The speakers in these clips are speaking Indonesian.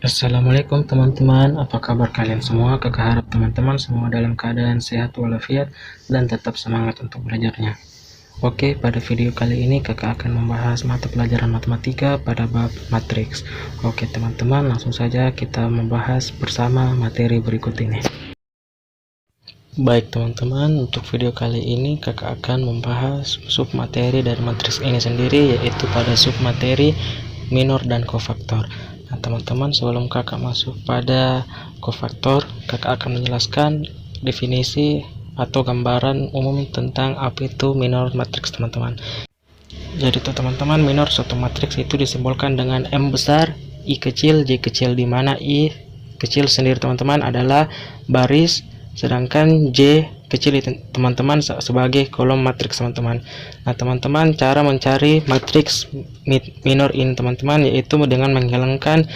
Assalamualaikum teman-teman, apa kabar kalian semua? Kakak harap teman-teman semua dalam keadaan sehat walafiat dan tetap semangat untuk belajarnya. Oke, pada video kali ini kakak akan membahas mata pelajaran matematika pada bab matriks. Oke teman-teman, langsung saja kita membahas bersama materi berikut ini. Baik teman-teman, untuk video kali ini kakak akan membahas submateri dari matriks ini sendiri, yaitu pada submateri minor dan kofaktor. Nah teman-teman, sebelum kakak masuk pada kofaktor, kakak akan menjelaskan definisi atau gambaran umum tentang apa itu minor matriks teman-teman. Jadi tuh teman-teman, minor suatu matriks itu disimbolkan dengan M besar, I kecil, J kecil, di mana I kecil sendiri teman-teman adalah baris, sedangkan J kecil itu teman-teman sebagai kolom matriks teman-teman. Nah teman-teman, cara mencari matriks minor ini teman-teman yaitu dengan menghilangkan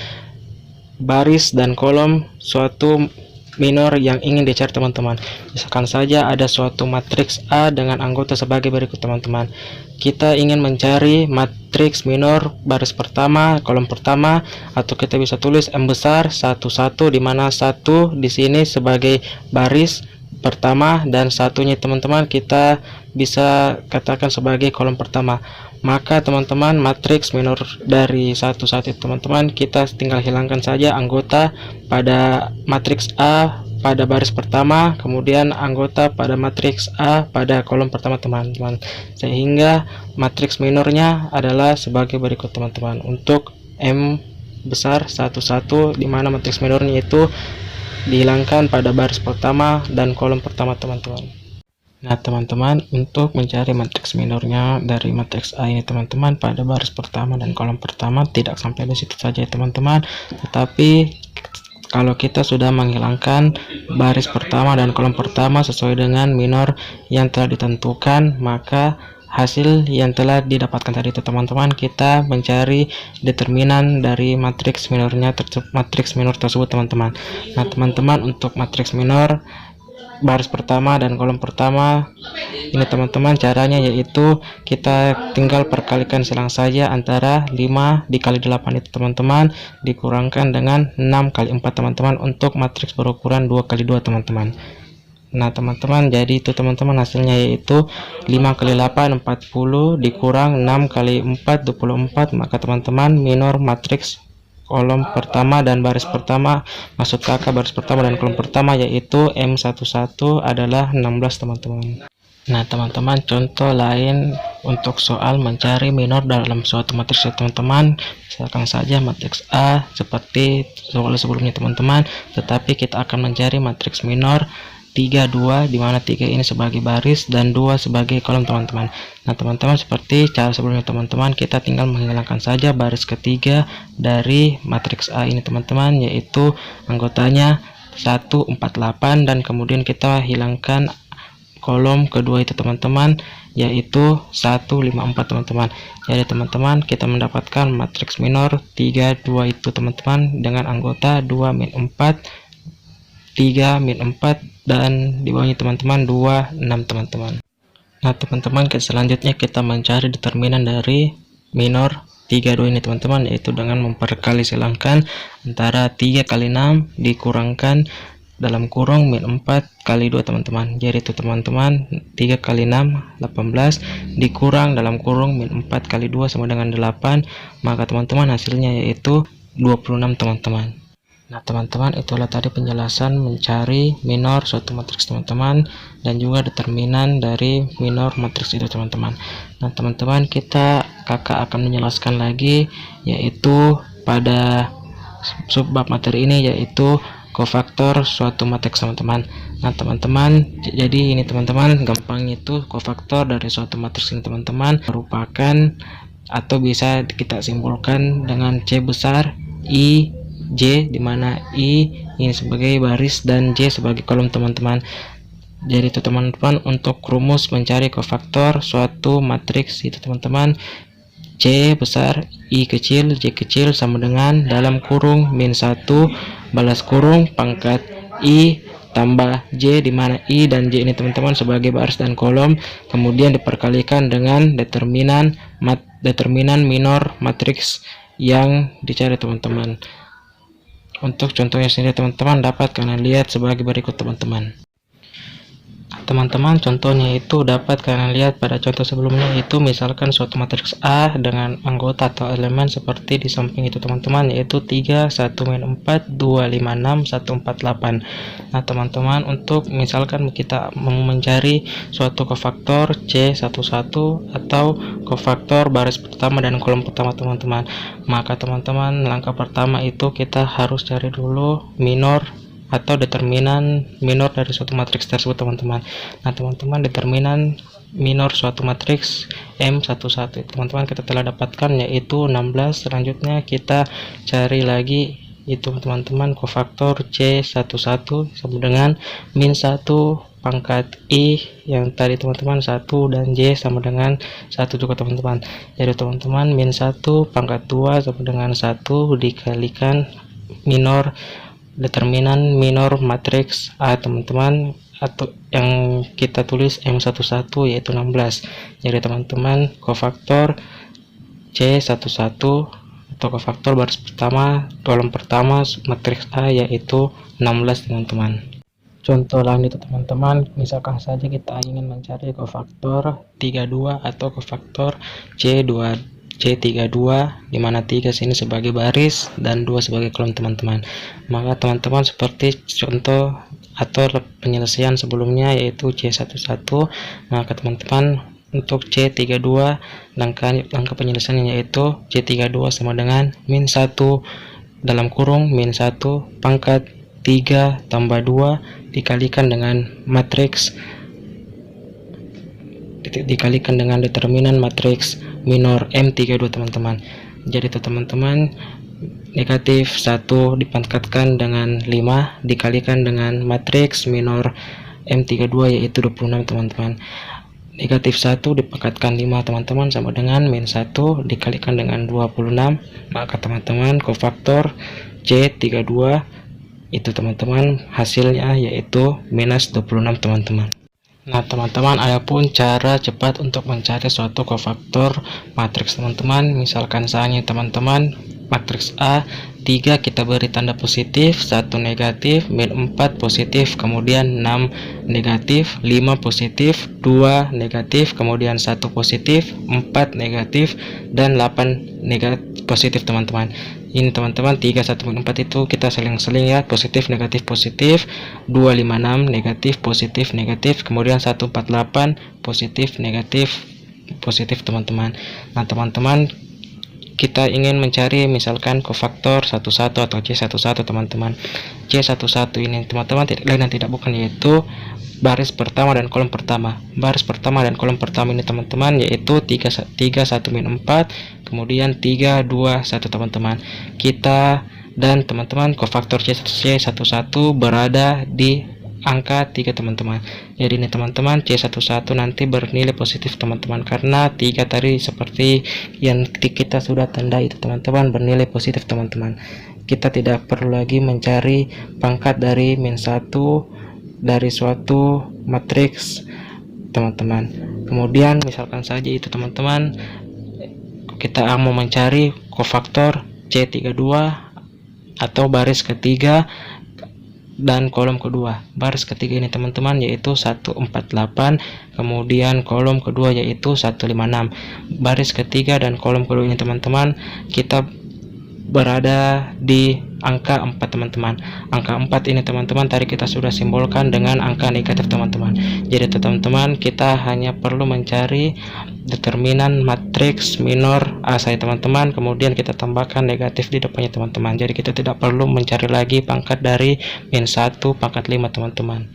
baris dan kolom suatu minor yang ingin dicari teman-teman. Misalkan saja ada suatu matriks A dengan anggota sebagai berikut teman-teman. Kita ingin mencari matriks minor baris pertama, kolom pertama, atau kita bisa tulis M besar 11, di mana 1 di sini sebagai baris pertama dan satunya teman-teman kita bisa katakan sebagai kolom pertama. Maka teman-teman, matriks minor dari 11 itu teman-teman kita tinggal hilangkan saja anggota pada matriks A pada baris pertama, kemudian anggota pada matriks A pada kolom pertama teman-teman, sehingga matriks minornya adalah sebagai berikut teman-teman. Untuk M besar 11, di mana matriks minornya itu dihilangkan pada baris pertama dan kolom pertama teman-teman. Nah teman-teman, untuk mencari matriks minornya dari matriks A ini teman-teman pada baris pertama dan kolom pertama tidak sampai di situ saja teman-teman, tetapi kalau kita sudah menghilangkan baris pertama dan kolom pertama sesuai dengan minor yang telah ditentukan, maka hasil yang telah didapatkan tadi itu teman-teman, kita mencari determinan dari matriks minornya matriks minor tersebut teman-teman. Nah teman-teman, untuk matriks minor baris pertama dan kolom pertama ini teman-teman, caranya yaitu kita tinggal perkalikan silang saja antara 5 dikali 8 itu teman-teman dikurangkan dengan 6 kali 4 teman-teman untuk matriks berukuran 2 kali 2 teman-teman. Nah teman-teman, jadi itu teman-teman hasilnya yaitu 5 kali 8 40 dikurang 6 kali 4 24, maka teman-teman minor matriks kolom pertama dan baris pertama, maksud kakak baris pertama dan kolom pertama, yaitu M11 adalah 16 teman-teman. Nah teman-teman, contoh lain untuk soal mencari minor dalam suatu matriks teman-teman, misalkan saja matriks A seperti soal sebelumnya teman-teman, tetapi kita akan mencari matriks minor 3, 2, di mana 3 ini sebagai baris dan 2 sebagai kolom teman-teman. Nah teman-teman, seperti cara sebelumnya teman-teman, kita tinggal menghilangkan saja baris ketiga dari matriks A ini teman-teman, yaitu anggotanya 148, dan kemudian kita hilangkan kolom kedua itu teman-teman, yaitu 154 teman-teman. Jadi teman-teman, kita mendapatkan matriks minor 3, 2 itu teman-teman dengan anggota 2 min 4, 3 min 4, dan di bawahnya teman-teman 2, 6 teman-teman. Nah teman-teman, selanjutnya kita mencari determinan dari minor 3, 2 ini teman-teman, yaitu dengan memperkali silangkan antara 3 kali 6 dikurangkan dalam kurung min 4 kali 2 teman-teman. Jadi itu teman-teman 3 kali 6 18 dikurang dalam kurung min 4 kali 2 sama dengan 8, maka teman-teman hasilnya yaitu 26 teman-teman. Nah teman-teman, itulah tadi penjelasan mencari minor suatu matriks teman-teman dan juga determinan dari minor matriks itu teman-teman. Nah teman-teman, kakak akan menjelaskan lagi yaitu pada subbab materi ini, yaitu kofaktor suatu matriks teman-teman. Nah teman-teman, jadi ini teman-teman, gampang itu kofaktor dari suatu matriks ini teman-teman merupakan atau bisa kita simpulkan dengan C besar I J, dimana I ini sebagai baris dan J sebagai kolom teman-teman. Jadi itu teman-teman, untuk rumus mencari kofaktor suatu matriks itu teman-teman, C besar I kecil J kecil sama dengan dalam kurung min 1 balas kurung pangkat I tambah J, dimana I dan J ini teman-teman sebagai baris dan kolom, kemudian diperkalikan dengan determinan minor matriks yang dicari teman-teman. Untuk contohnya sendiri teman-teman dapat kalian lihat sebagai berikut teman-teman. Teman-teman, contohnya itu dapat kalian lihat pada contoh sebelumnya, itu misalkan suatu matriks A dengan anggota atau elemen seperti di samping itu teman-teman, yaitu 3, 1, 4, 2, 5, 6, 1, 4, 8. Nah teman-teman, untuk misalkan kita mau mencari suatu kofaktor C11 atau kofaktor baris pertama dan kolom pertama teman-teman, maka teman-teman langkah pertama itu kita harus cari dulu minor atau determinan minor dari suatu matriks tersebut teman-teman. Nah teman-teman, determinan minor suatu matriks M11 teman-teman kita telah dapatkan, yaitu 16. Selanjutnya kita cari lagi itu teman-teman kofaktor C11 sama dengan min 1 pangkat I yang tadi teman-teman 1, dan J sama dengan 1 juga teman-teman. Jadi teman-teman, min 1 pangkat 2 sama dengan 1 dikalikan minor determinan minor matriks A teman-teman, atau yang kita tulis M11 yaitu 16. Jadi teman-teman, kofaktor C11 atau kofaktor baris pertama kolom pertama matriks A yaitu 16 teman-teman. Contoh lain itu teman-teman, misalkan saja kita ingin mencari kofaktor 32 atau kofaktor C32, di mana 3 sini sebagai baris dan 2 sebagai kolom teman-teman. Maka teman-teman seperti contoh atau penyelesaian sebelumnya yaitu C11, maka teman-teman untuk C32 langkah penyelesaiannya yaitu C32 sama dengan min 1 dalam kurung min 1 pangkat 3 tambah 2 dikalikan dengan matriks dikalikan dengan determinan matriks minor M32 teman-teman. Jadi itu teman-teman, negatif 1 dipangkatkan dengan 5 dikalikan dengan matriks minor M32 yaitu 26 teman-teman. Negatif 1 dipangkatkan 5 teman-teman sama dengan min 1 dikalikan dengan 26, maka teman-teman kofaktor C32 itu teman-teman hasilnya yaitu minus 26 teman-teman. Nah teman-teman, adapun cara cepat untuk mencari suatu kofaktor matriks teman-teman, misalkan saja teman-teman matriks A 3 kita beri tanda positif, 1 negatif, min 4 positif, kemudian 6 negatif, 5 positif, 2 negatif, kemudian 1 positif, 4 negatif, dan 8 negatif positif teman-teman. Ini teman-teman 3, 1, 4 itu kita seling-seling ya, positif negatif positif, 2, 5, 6 negatif positif negatif, kemudian 1, 4, 8 positif negatif positif teman-teman. Nah teman-teman, kita ingin mencari misalkan kofaktor 11 atau C11 teman-teman. C11 ini teman-teman tidak lain dan tidak bukan yaitu baris pertama dan kolom pertama. Baris pertama dan kolom pertama ini teman-teman yaitu 3, 1, min 4, kemudian 3, 2, 1 teman-teman. Kita dan teman-teman kofaktor C11 berada di angka 3 teman-teman. Jadi ini teman-teman C11 nanti bernilai positif teman-teman, karena 3 tadi seperti yang kita sudah tandai itu teman-teman bernilai positif teman-teman. Kita tidak perlu lagi mencari pangkat dari min 1 dari suatu matriks teman-teman. Kemudian misalkan saja itu teman-teman kita mau mencari kofaktor C32 atau baris ketiga dan kolom kedua. Baris ketiga ini teman-teman yaitu 148, kemudian kolom kedua yaitu 156. Baris ketiga dan kolom kedua ini teman-teman kita berada di angka 4 teman-teman. Angka 4 ini teman-teman tadi kita sudah simbolkan dengan angka negatif teman-teman. Jadi teman-teman kita hanya perlu mencari determinan matriks minor A saya teman-teman, kemudian kita tambahkan negatif di depannya teman-teman. Jadi kita tidak perlu mencari lagi pangkat dari min 1 pangkat 5 teman-teman.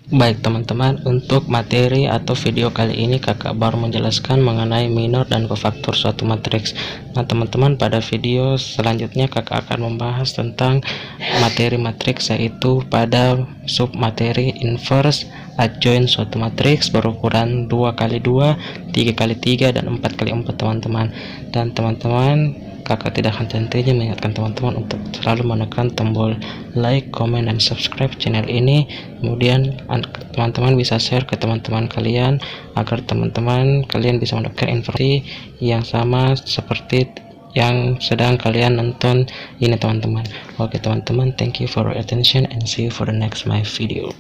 Baik teman-teman, untuk materi atau video kali ini kakak baru menjelaskan mengenai minor dan kofaktor suatu matriks. Nah teman-teman, pada video selanjutnya kakak akan membahas tentang materi matriks, yaitu pada submateri inverse adjoint suatu matriks berukuran 2x2, 3x3, dan 4x4 teman-teman. Dan teman-teman, kakak tidak akan henti mengingatkan teman-teman untuk selalu menekan tombol like, comment, dan subscribe channel ini. Kemudian teman-teman bisa share ke teman-teman kalian agar teman-teman kalian bisa mendapatkan informasi yang sama seperti yang sedang kalian nonton ini teman-teman. Oke teman-teman, thank you for your attention and see you for the next my video.